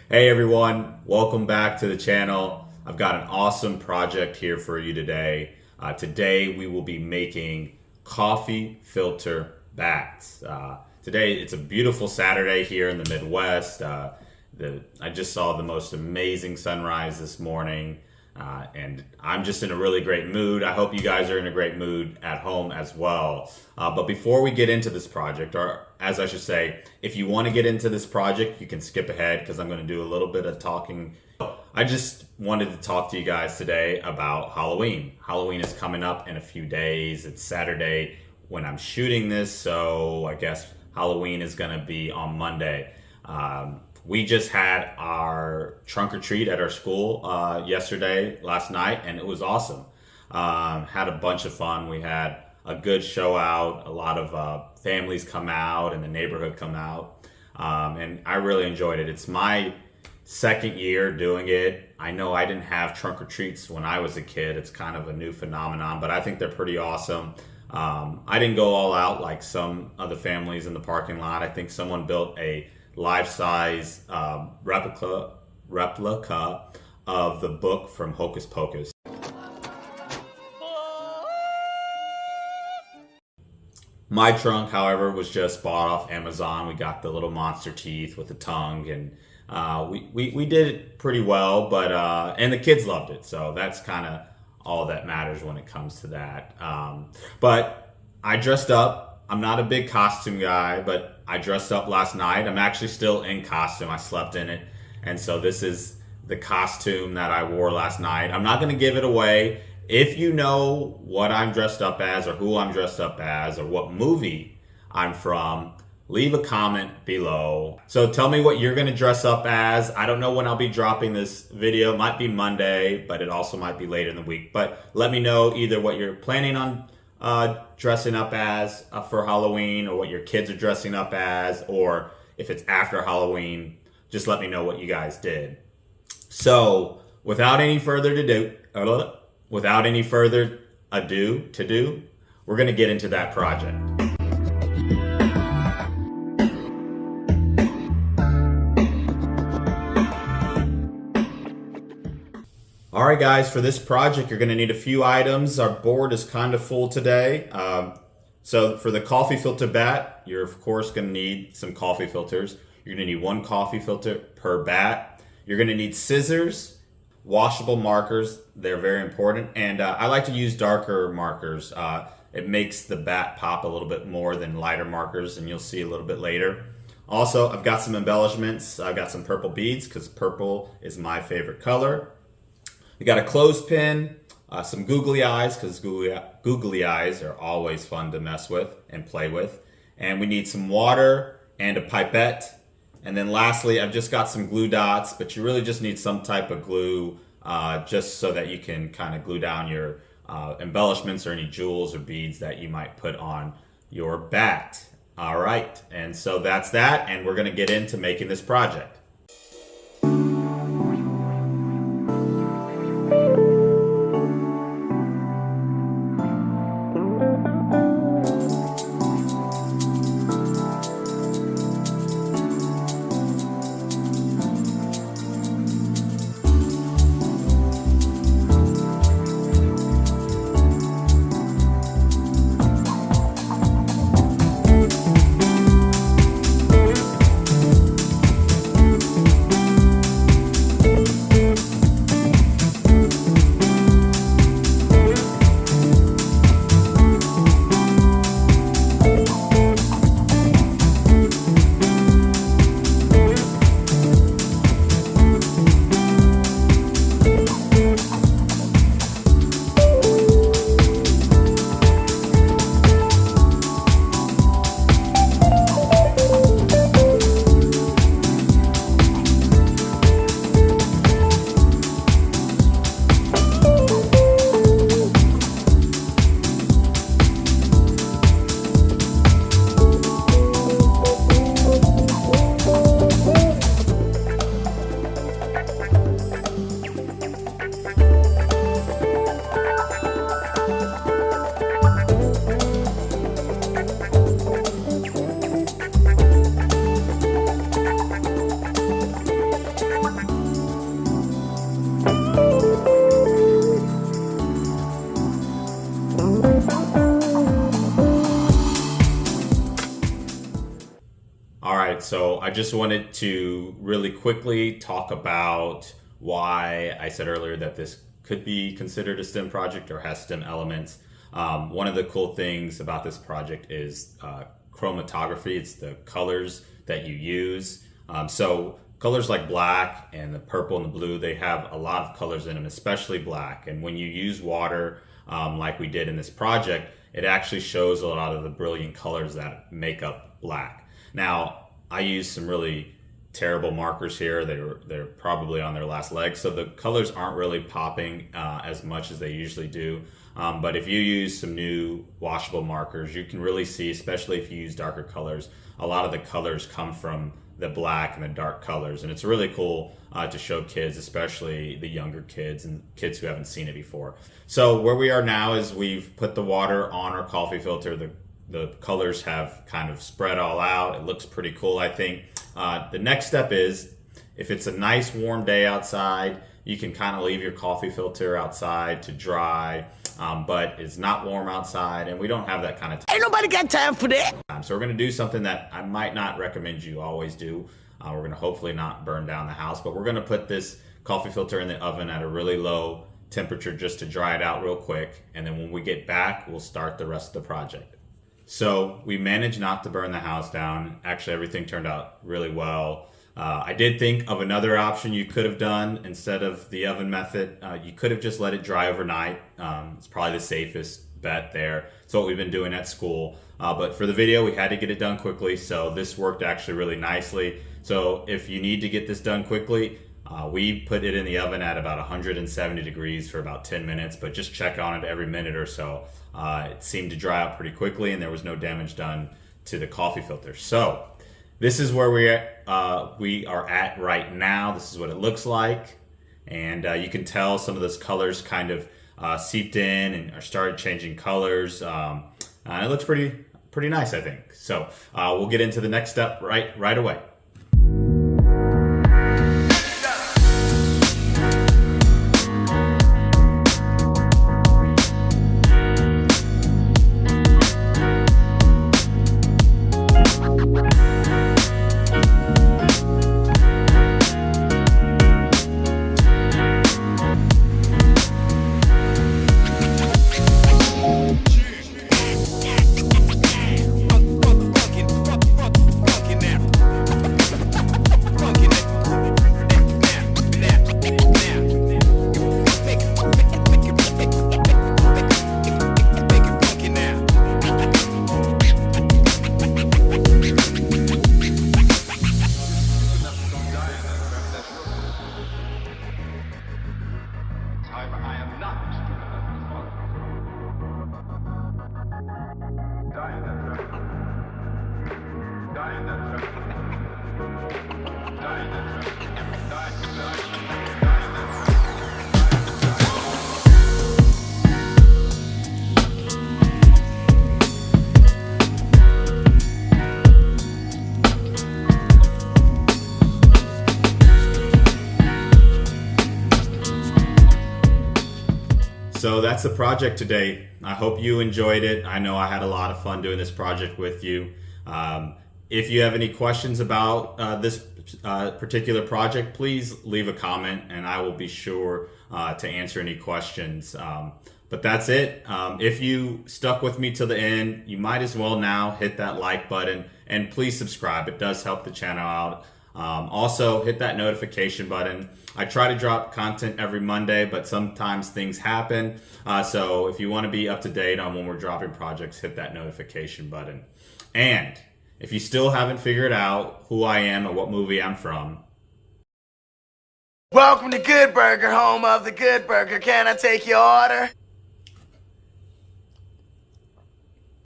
Hey everyone, welcome back to the channel. I've got an awesome project here for you today. Today we will be making coffee filter bats. Today it's a beautiful Saturday here in the Midwest. I just saw the most amazing sunrise this morning and I'm just in a really great mood. I hope you guys are in a great mood at home as well. But before we get into this project, or as I should say, if you want to get into this project, you can skip ahead because I'm going to do a little bit of talking. I just wanted to talk to you guys today about Halloween. Halloween is coming up in a few days. It's Saturday when I'm shooting this, so I guess Halloween is going to be on Monday. We just had our trunk or treat at our school last night, and it was awesome. Had a bunch of fun. We had a good show out. A lot of families come out and the neighborhood come out. And I really enjoyed it. It's my second year doing it. I know I didn't have trunk or treats when I was a kid. It's kind of a new phenomenon, but I think they're pretty awesome. I didn't go all out like some of the families in the parking lot. I think someone built a life-size replica of the book from Hocus Pocus. My trunk, however, was just bought off Amazon. We got the little monster teeth with the tongue, and we did it pretty well, but and the kids loved it, so that's kind of all that matters when it comes to that. But I dressed up. I'm not a big costume guy, but I dressed up last night. I'm actually still in costume. I slept in it, and so this is the costume that I wore last night. I'm not going to give it away. If you know what I'm dressed up as, or who I'm dressed up as, or what movie I'm from, leave a comment below. So tell me what you're going to dress up as. I don't know when I'll be dropping this video. It might be Monday, but it also might be later in the week. But let me know either what you're planning on dressing up as for Halloween, or what your kids are dressing up as, or if it's after Halloween, just let me know what you guys did. So without any further ado, we're going to get into that project. All right, guys, for this project, you're going to need a few items. Our board is kind of full today. So for the coffee filter bat, you're of course going to need some coffee filters. You're going to need one coffee filter per bat. You're going to need scissors, washable markers. They're very important. And I like to use darker markers. It makes the bat pop a little bit more than lighter markers, and you'll see a little bit later. Also, I've got some embellishments. I've got some purple beads because purple is my favorite color. We got a clothespin, some googly eyes, because googly eyes are always fun to mess with and play with. And we need some water and a pipette. And then lastly, I've just got some glue dots, but you really just need some type of glue just so that you can kind of glue down your embellishments or any jewels or beads that you might put on your bat. All right, and so that's that, and we're gonna get into making this project. so I just wanted to really quickly talk about why I said earlier that this could be considered a STEM project or has STEM elements. One of the cool things about this project is chromatography. It's the colors that you use. So colors like black and the purple and the blue, they have a lot of colors in them, especially black. And when you use water, like we did in this project, it actually shows a lot of the brilliant colors that make up black. Now, I used some really terrible markers here. They're probably on their last leg, so the colors aren't really popping as much as they usually do. But if you use some new washable markers, you can really see, especially if you use darker colors, a lot of the colors come from the black and the dark colors, and it's really cool to show kids, especially the younger kids and kids who haven't seen it before. So where we are now is we've put the water on our coffee filter. The colors have kind of spread all out. It looks pretty cool, I think. The next step is, if it's a nice warm day outside, you can kind of leave your coffee filter outside to dry, but it's not warm outside, and we don't have that kind of time. Ain't nobody got time for that. So we're gonna do something that I might not recommend you always do. We're gonna hopefully not burn down the house, but we're gonna put this coffee filter in the oven at a really low temperature just to dry it out real quick, and then when we get back, we'll start the rest of the project. So we managed not to burn the house down. Actually, everything turned out really well. I did think of another option you could have done instead of the oven method. You could have just let it dry overnight. It's probably the safest bet there. It's what we've been doing at school. But for the video, we had to get it done quickly, so this worked actually really nicely. So if you need to get this done quickly, we put it in the oven at about 170 degrees for about 10 minutes, but just check on it every minute or so. It seemed to dry out pretty quickly, and there was no damage done to the coffee filter. So this is where we are at right now. This is what it looks like, and you can tell some of those colors kind of seeped in and are started changing colors. And it looks pretty nice, I think. So we'll get into the next step right away. So that's the project today. I hope you enjoyed it. I know I had a lot of fun doing this project with you. If you have any questions about this particular project, please leave a comment and I will be sure to answer any questions. But that's it. If you stuck with me till the end, you might as well now hit that like button and please subscribe. It does help the channel out. Also, hit that notification button. I try to drop content every Monday, but sometimes things happen. So if you want to be up to date on when we're dropping projects, hit that notification button. And if you still haven't figured out who I am or what movie I'm from, Welcome to Good Burger, home of the Good Burger. Can I take your order?